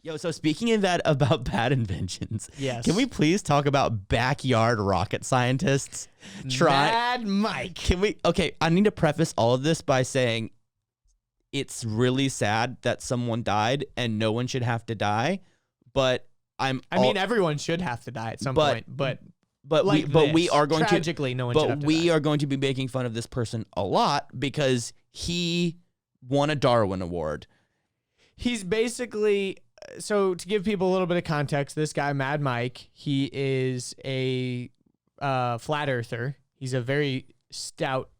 Yo, so speaking of that about bad inventions, Yes. can we please talk about backyard rocket scientists? Mad Mike. Can we? Okay, I need to preface all of this by saying it's really sad that someone died and no one should have to die, but I mean, everyone should have to die at some point, but like we are going tragically, no one should have to die. are going to be making fun of this person a lot because he won a Darwin Award. He's basically, so to give people a little bit of context, this guy, Mad Mike, he is a flat earther. He's a very stout,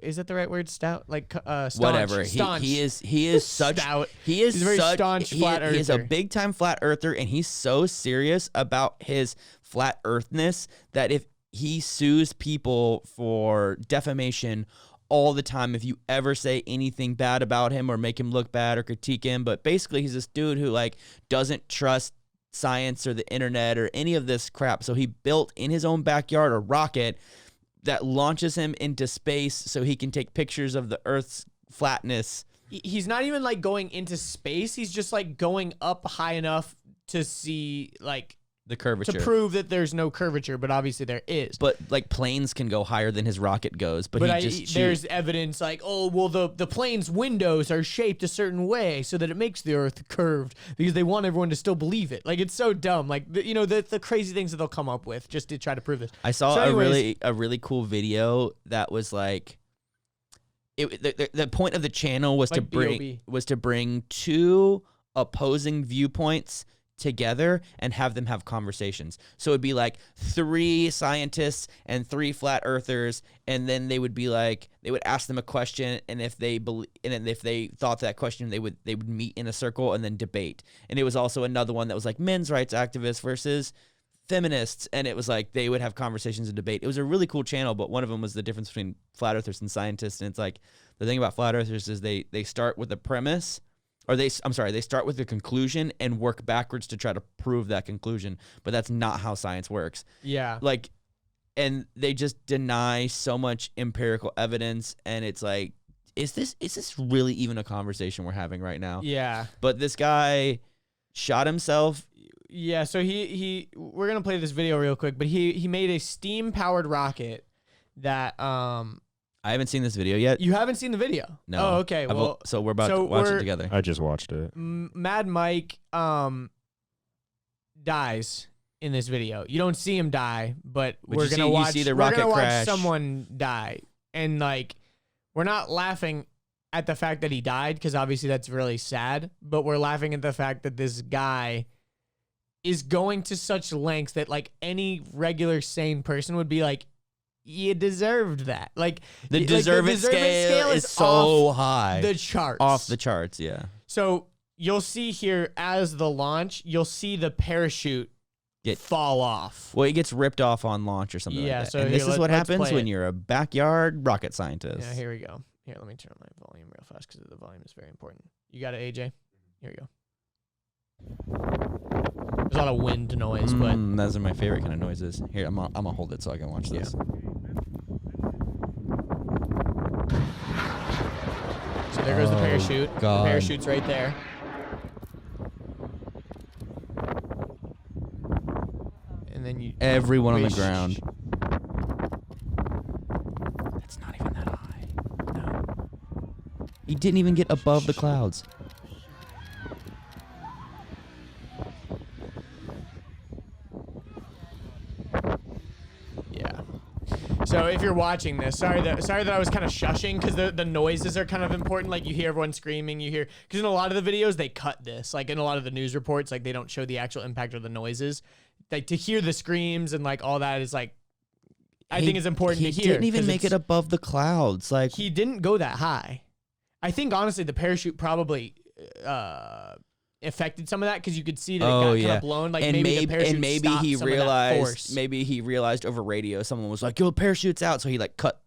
is that the right word? Stout? Like, staunch. Whatever. Staunch. He is such, stout. he's a very such, staunch flat earther. He is a big time flat earther, and he's so serious about his flat earthness that if he sues people for defamation all the time, if you ever say anything bad about him or make him look bad or critique him, but basically he's this dude who like doesn't trust science or the internet or any of this crap. So he built in his own backyard a rocket that launches him into space so he can take pictures of the Earth's flatness. He's not even like going into space. He's just like going up high enough to see like The curvature. to prove that there's no curvature, but obviously there is. But like planes can go higher than his rocket goes, but he just there's evidence like, oh, well, the plane's windows are shaped a certain way so that it makes the Earth curved because they want everyone to still believe it. Like, it's so dumb. Like, the crazy things that they'll come up with just to try to prove this. I saw So a really cool video that was like, the point of the channel was Like to bring two opposing viewpoints together and have them have conversations. So it'd be like 3 scientists and 3 flat earthers, and then they would ask them a question, and if they thought that question, they would meet in a circle and then debate. And it was also another one that was like men's rights activists versus feminists, and it was like they would have conversations and debate. It was a really cool channel, but one of them was the difference between flat earthers and scientists. And it's like the thing about flat earthers is they start with the premise, or they start with the conclusion and work backwards to try to prove that conclusion. But that's not how science works. Yeah. Like, and they just deny so much empirical evidence, and it's like, is this really even a conversation we're having right now? Yeah. But this guy shot himself. Yeah, so we're gonna play this video real quick, but he made a steam powered rocket that I haven't seen this video yet. you haven't seen the video. No. Oh, okay. Well, So we're about to watch it together. I just watched it. Mad Mike dies in this video. You don't see him die, but we're gonna watch. You see the we're rocket gonna crash. watch someone die, and like, we're not laughing at the fact that he died because obviously that's really sad, but we're laughing at the fact that this guy is going to such lengths that like any regular sane person would be like, you deserved that. Like The deserve it scale is so high. the charts. Off the charts, yeah. So you'll see here as the launch, you'll see the parachute fall off. Well, it gets ripped off on launch or something Yeah, like that. so And here, this is what let's happens play when it. you're a backyard rocket scientist. Yeah, here we go. Here, let me turn my volume real fast because the volume is very important. You got it, AJ? Here we go. There's a lot of wind noise, but those are my favorite kind of noises. Here, I'm gonna hold it so I can watch this. so there goes the parachute. God. The parachute's right there. And then you Everyone on the Wait, ground. That's not even that high. No. He didn't even get above the clouds. Yeah. So if you're watching this, sorry that I was kind of shushing because the noises are kind of important. Like you hear everyone screaming, because in a lot of the videos they cut this. Like in a lot of the news reports, like they don't show the actual impact of the noises. Like to hear the screams and like all that is like, I think is important to hear. He didn't even make it above the clouds. Like he didn't go that high. I think honestly the parachute probably affected some of that because you could see that it got kind of blown. Like maybe the parachute stopped some of that force. Maybe he realized over radio someone was like, "Yo, parachute's out," so he like cut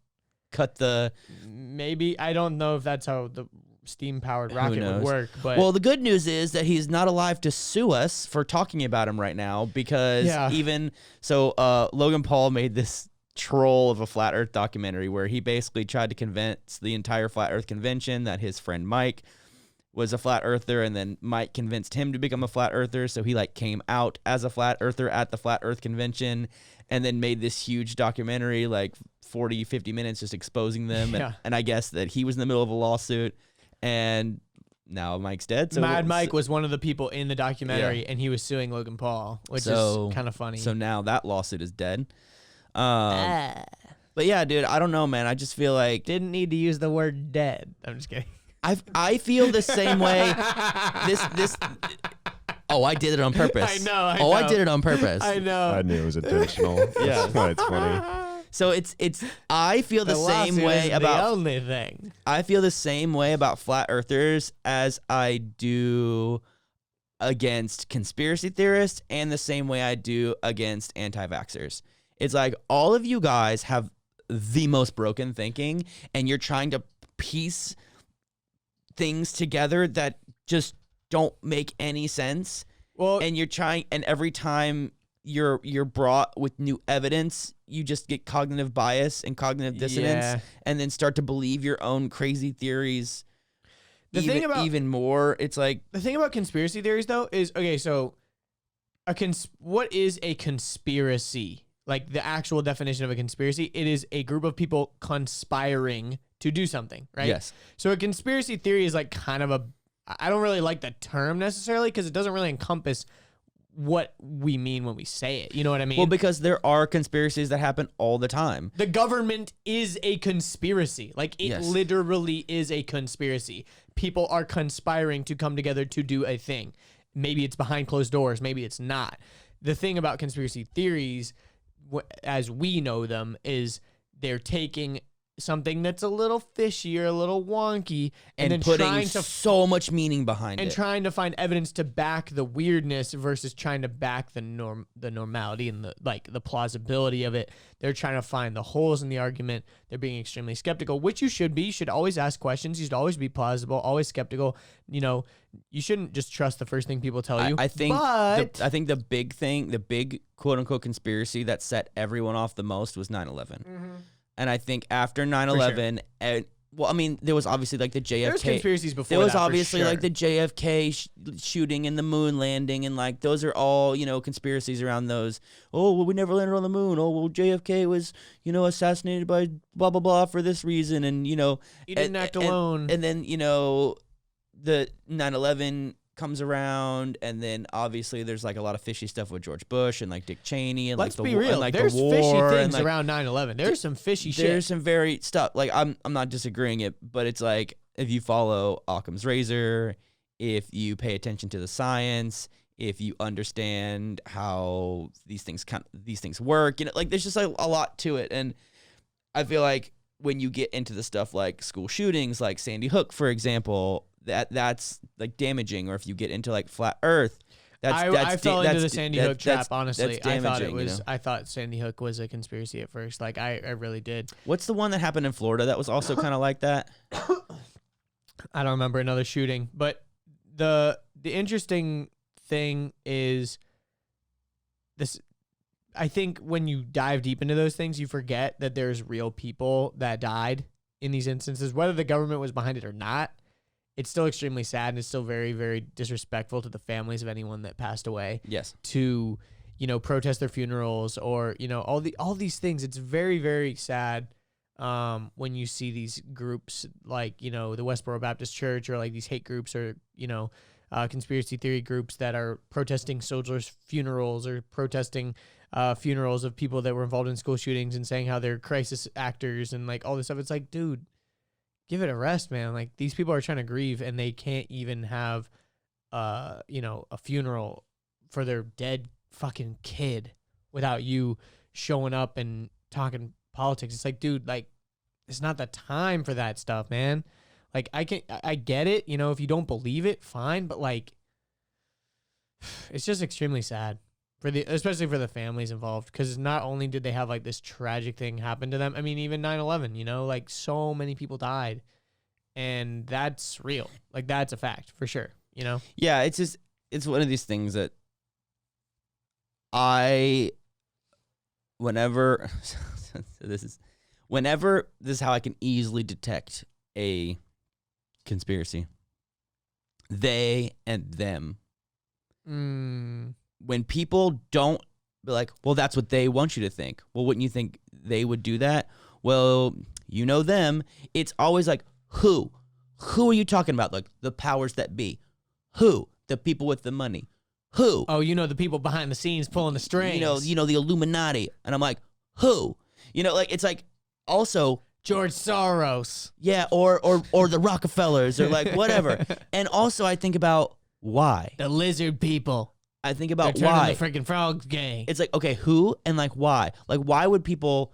the. Maybe I don't know if that's how the steam-powered rocket would work, but well, the good news is that he's not alive to sue us for talking about him right now because Logan Paul made this troll of a flat earth documentary where he basically tried to convince the entire flat earth convention that his friend Mike was a flat earther, and then Mike convinced him to become a flat earther, so he like came out as a flat earther at the Flat Earth Convention, and then made this huge documentary, like 40, 50 minutes just exposing them. Yeah. And I guess that he was in the middle of a lawsuit, and now Mike's dead. So Mad Mike was one of the people in the documentary, and he was suing Logan Paul, which is kind of funny. So now that lawsuit is dead. But yeah, dude, I don't know, man. I just feel like Didn't need to use the word dead. I'm just kidding. I feel the same way. This. Oh, I did it on purpose. I know. I did it on purpose. I know. I knew it was intentional. Yeah. That's why it's funny. So it's. I feel the same lawsuit way isn't about. the only thing. I feel the same way about flat earthers as I do against conspiracy theorists, and the same way I do against anti-vaxxers. It's like all of you guys have the most broken thinking, and you're trying to piece things together that just don't make any sense. Well, And you're trying, and every time you're brought with new evidence, you just get cognitive bias and cognitive dissonance, Yeah. and then start to believe your own crazy theories. The thing about- even more, it's like the thing about conspiracy theories, though, is okay. So, what is a conspiracy? Like the actual definition of a conspiracy, it is a group of people conspiring to do something, right? yes, So a conspiracy theory is like kind of I don't really like the term necessarily because it doesn't really encompass what we mean when we say it. You know what I mean? well, because there are conspiracies that happen all the time. The government is a conspiracy. Like it Yes. literally is a conspiracy. People are conspiring to come together to do a thing. Maybe it's behind closed doors. Maybe it's not. The thing about conspiracy theories, as we know them, is they're taking something that's a little fishy or a little wonky and then putting trying to so much meaning behind and it. trying to find evidence to back the weirdness versus trying to back the normality and the plausibility of it. They're trying to find the holes in the argument. They're being extremely skeptical, which you should be. You should always ask questions. You should always be plausible, always skeptical. You know, you shouldn't just trust the first thing people tell you. I think but I think the big thing, the big quote unquote conspiracy that set everyone off the most was 9/11. And I think after 9/11, and well, I mean, there was obviously like the JFK. there was conspiracies before. There was that, for obviously sure. like the JFK shooting and the moon landing, and like those are all, you know, conspiracies around those. Oh, well, we never landed on the moon. Oh, well, JFK was, you know, assassinated by blah blah blah for this reason, and you know, He didn't act alone. And then, you know, the 9/11 comes around, and then obviously there's like a lot of fishy stuff with George Bush and like Dick Cheney and Let's like the be real. and, like There's the war fishy and, things like, around 9/11. There's some fishy there's shit. some very stuff like I'm not disagreeing it, but it's like if you follow Occam's razor, if you pay attention to the science, if you understand how these things work, you know, like there's just like a lot to it. And I feel like when you get into the stuff like school shootings, like Sandy Hook, for example, that's like damaging. Or if you get into like flat Earth, I fell into the Sandy Hook trap. that's Honestly, I thought it damaging, was. you know? I thought Sandy Hook was a conspiracy at first. Like I really did. What's the one that happened in Florida that was also kind of like that? I don't remember another shooting, but the interesting thing is this. I think when you dive deep into those things, you forget that there's real people that died in these instances, whether the government was behind it or not. It's still extremely sad, and it's still very, very disrespectful to the families of anyone that passed away. Yes. To, you know, protest their funerals or, you know, all these things. It's very, very sad when you see these groups like, you know, the Westboro Baptist Church or like these hate groups or, you know, conspiracy theory groups that are protesting soldiers' funerals or protesting funerals of people that were involved in school shootings and saying how they're crisis actors and like all this stuff. It's like, dude, give it a rest, man. Like these people are trying to grieve and they can't even have, you know, a funeral for their dead fucking kid without you showing up and talking politics. It's like, dude, like it's not the time for that stuff, man. Like I get it, you know, if you don't believe it, fine, but like it's just extremely sad especially for the families involved, because not only did they have like this tragic thing happen to them, I mean, even 9/11, you know, like so many people died, and that's real. Like that's a fact for sure, you know? Yeah, it's one of these things that whenever this is how I can easily detect a conspiracy. they and them. Mm. When people don't be like, well, that's what they want you to think. Well, wouldn't you think they would do that? Well, you know them. It's always like, who? Who are you talking about? Like the powers that be. Who? The people with the money. Who? Oh, you know the people behind the scenes pulling the strings. You know the Illuminati. And I'm like, who? You know, like it's like also George Soros. yeah, or the Rockefellers or like whatever. And also I think about why. The lizard people. I think They're about turning why. the freaking frogs gay. It's like, okay, who and like why? Like why would people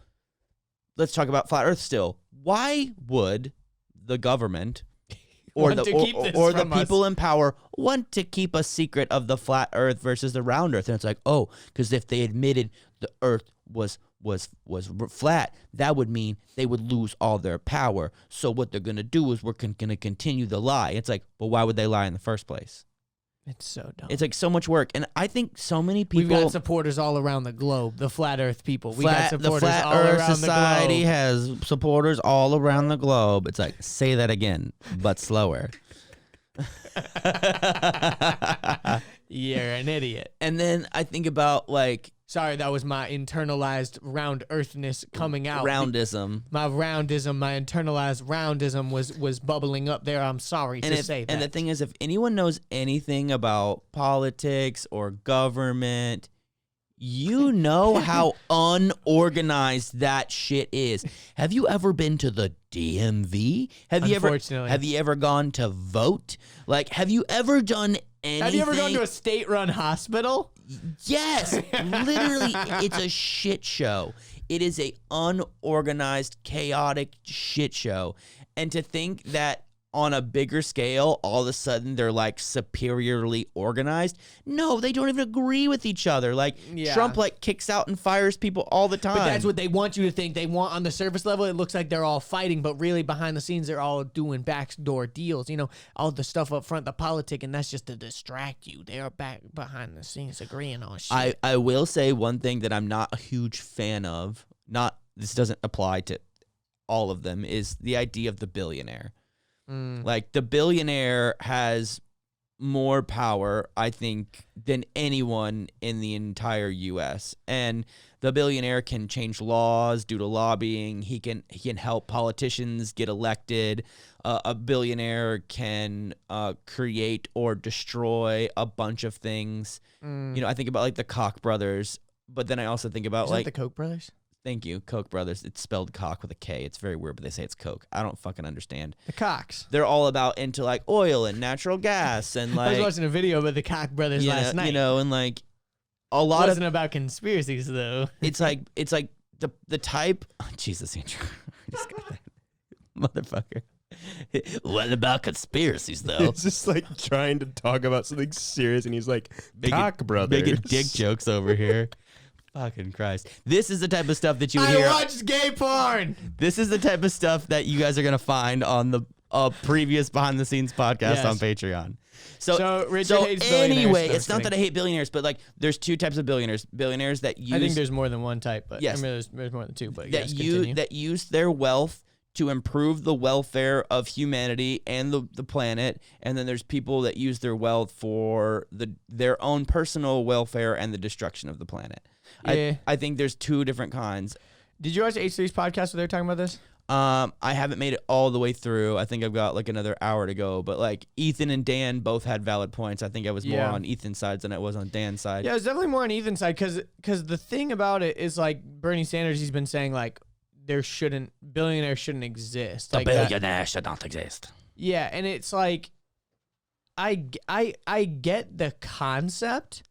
let's talk about flat earth still. Why would the government or Want the to keep this or the from us. people in power want to keep a secret of the flat earth versus the round earth? And it's like, oh, because if they admitted the earth was flat, that would mean they would lose all their power. So what they're gonna do is we're gonna continue the lie. It's like, but why would they lie in the first place? It's so dumb. It's like so much work, and I think so many We've people. got supporters all around the globe. The flat Earth people. We got The supporters Flat all Earth around Society the globe. has supporters all around the globe. It's like, say that again, but slower. You're an idiot. And then I think about like Sorry, that was my internalized round earthness coming out. roundism. My roundism, my internalized roundism was bubbling up there. I'm sorry to say that. And the thing is, if anyone knows anything about politics or government, you know how unorganized that shit is. Have you ever been to the DMV? Unfortunately. Have you ever gone to vote? Like, have you ever done anything? Have you ever gone to a state-run hospital? Yes, literally, it's a shit show. It is a unorganized, chaotic shit show. And to think that on a bigger scale, all of a sudden they're like superiorly organized. No, they don't even agree with each other. Like Yeah. Trump like kicks out and fires people all the time. But that's what they want you to think. They want on the surface level, it looks like they're all fighting, but really behind the scenes, they're all doing backdoor deals. You know, all the stuff up front, the politic, and that's just to distract you. They are back behind the scenes agreeing on shit. I will say one thing that I'm not a huge fan of. This doesn't apply to all of them. Is the idea of the billionaire. Like the billionaire has more power, I think, than anyone in the entire U.S. And the billionaire can change laws due to lobbying. He can help politicians get elected. A billionaire can create or destroy a bunch of things. You know, I think about like the Koch brothers, but then I also think about Isn't like that the Koch brothers? Thank you, Koch brothers. It's spelled Koch with a K. It's very weird, but they say it's Coke. I don't fucking understand. The Kochs. They're all about into like oil and natural gas and I was like watching a video about the Koch brothers last night. you know, and like a lot Wasn't of about conspiracies though. it's like the type. Oh, Jesus, Andrew, I just got that. Motherfucker. What about conspiracies though? It's just like trying to talk about something serious, and he's like, "Cock brothers, Making dick jokes over here. Fucking Christ. This is the type of stuff that you would I hear. watched gay porn. This is the type of stuff that you guys are going to find on the previous behind the scenes podcast Yes. on Patreon. So Richard hates billionaires. anyway, No, it's not kidding. that I hate billionaires, but like there's two types of billionaires. Billionaires that use I think there's more than one type, but Yes. I mean, there's more than two. But that yes, continue. that use their wealth to improve the welfare of humanity and the planet, and then there's people that use their wealth for their own personal welfare and the destruction of the planet. Yeah. I think there's two different kinds. Did you watch H3's podcast where they're talking about this? I haven't made it all the way through. I think I've got like another hour to go. But like Ethan and Dan both had valid points. I think I was more Yeah. on Ethan's side than I was on Dan's side. Yeah, it was definitely more on Ethan's side because the thing about it is like Bernie Sanders, he's been saying like billionaires shouldn't exist. The Like that- billionaire should not exist. Yeah, and it's like I get the concept,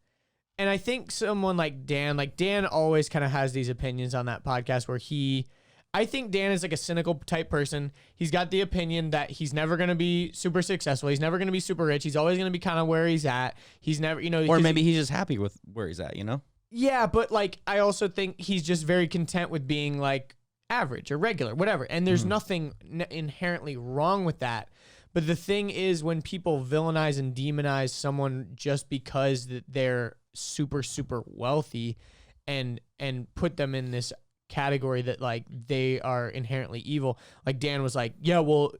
and I think someone like Dan always kind of has these opinions on that podcast where I think Dan is like a cynical type person. He's got the opinion that he's never going to be super successful. He's never going to be super rich. He's always going to be kind of where he's at. He's never, Or 'cause maybe he's just happy with where he's at, you know? yeah, but like I also think he's just very content with being like average or regular, whatever. And there's nothing inherently wrong with that. But the thing is, when people villainize and demonize someone just because they're super, super wealthy, and put them in this category that like they are inherently evil. Like Dan was like, yeah, well,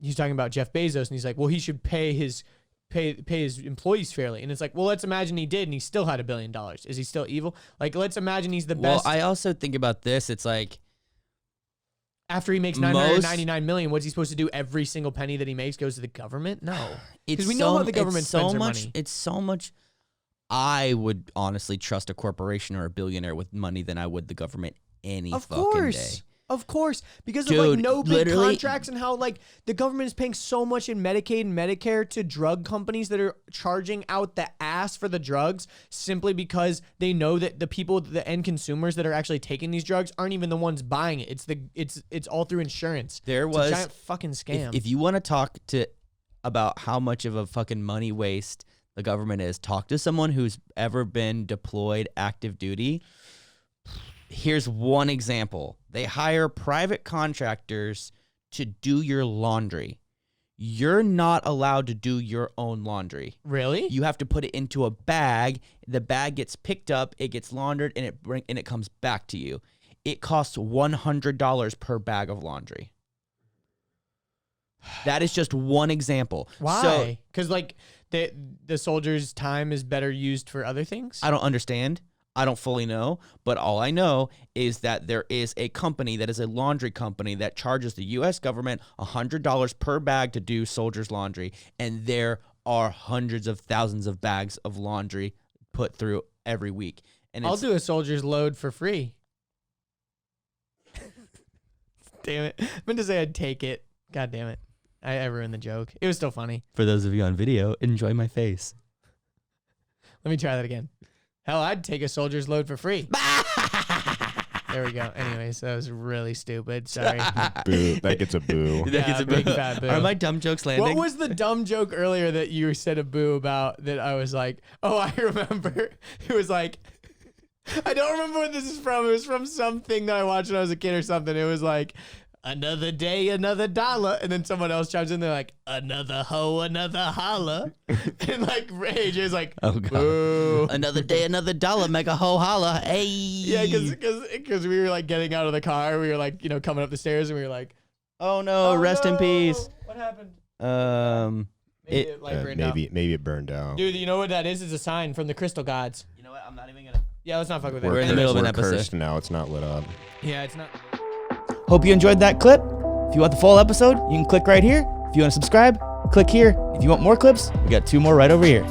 he's talking about Jeff Bezos, and he's like, well, he should pay his employees fairly. And it's like, well, let's imagine he did, and he still had $1 billion. Is he still evil? Like, let's imagine he's the best. Well, I also think about this. It's like, after he makes $999 million, what's he supposed to do? Every single penny that he makes goes to the government? No, because we know how the government spends their money. It's so much. I would honestly trust a corporation or a billionaire with money than I would the government any fucking day. Of course, because Dude, of like no big literally- contracts and how like the government is paying so much in Medicaid and Medicare to drug companies that are charging out the ass for the drugs simply because they know that the people, the end consumers that are actually taking these drugs aren't even the ones buying it. It's all through insurance. There It's was a giant fucking scam. If you want to talk about how much of a fucking money waste the government is, talk to someone who's ever been deployed active duty. Here's one example. They hire private contractors to do your laundry. You're not allowed to do your own laundry. Really? You have to put it into a bag. The bag gets picked up, it gets laundered, and it comes back to you. It costs $100 per bag of laundry. That is just one example. Why? Because like the soldiers' time is better used for other things. I don't understand. I don't fully know, but all I know is that there is a company that is a laundry company that charges the U.S. government $100 per bag to do soldiers' laundry, and there are hundreds of thousands of bags of laundry put through every week. And I'll do a soldier's load for free. Damn it! I meant to say I'd take it. God damn it! I ruined the joke. It was still funny. For those of you on video, enjoy my face. Let me try that again. Hell, I'd take a soldier's load for free. There we go. Anyways, that was really stupid. Sorry. Boo. That gets a boo. That Yeah, gets a big boo. fat boo. Are my dumb jokes landing? What was the dumb joke earlier that you said a boo about that I was like, oh, I remember. It was like, I don't remember what this is from. It was from something that I watched when I was a kid or something. It was like, another day, another dollar. And then someone else chimes in. They're like, another hoe, another holla. And like Rage is like, Oh, God. boo. Another day, another dollar, mega ho holla. Hey. Yeah, because we were like getting out of the car. We were like, coming up the stairs and we were like, Oh no, oh, rest in no. peace. What happened? Maybe Maybe it like burned out. Maybe it burned out. Dude, you know what that is? It's a sign from the crystal gods. You know what? I'm not even gonna. Yeah, let's not fuck with that. We're in the middle of an We're episode. cursed now. It's not lit up. Yeah, it's not. Hope you enjoyed that clip. If you want the full episode, you can click right here. If you want to subscribe, click here. If you want more clips, we got 2 more right over here.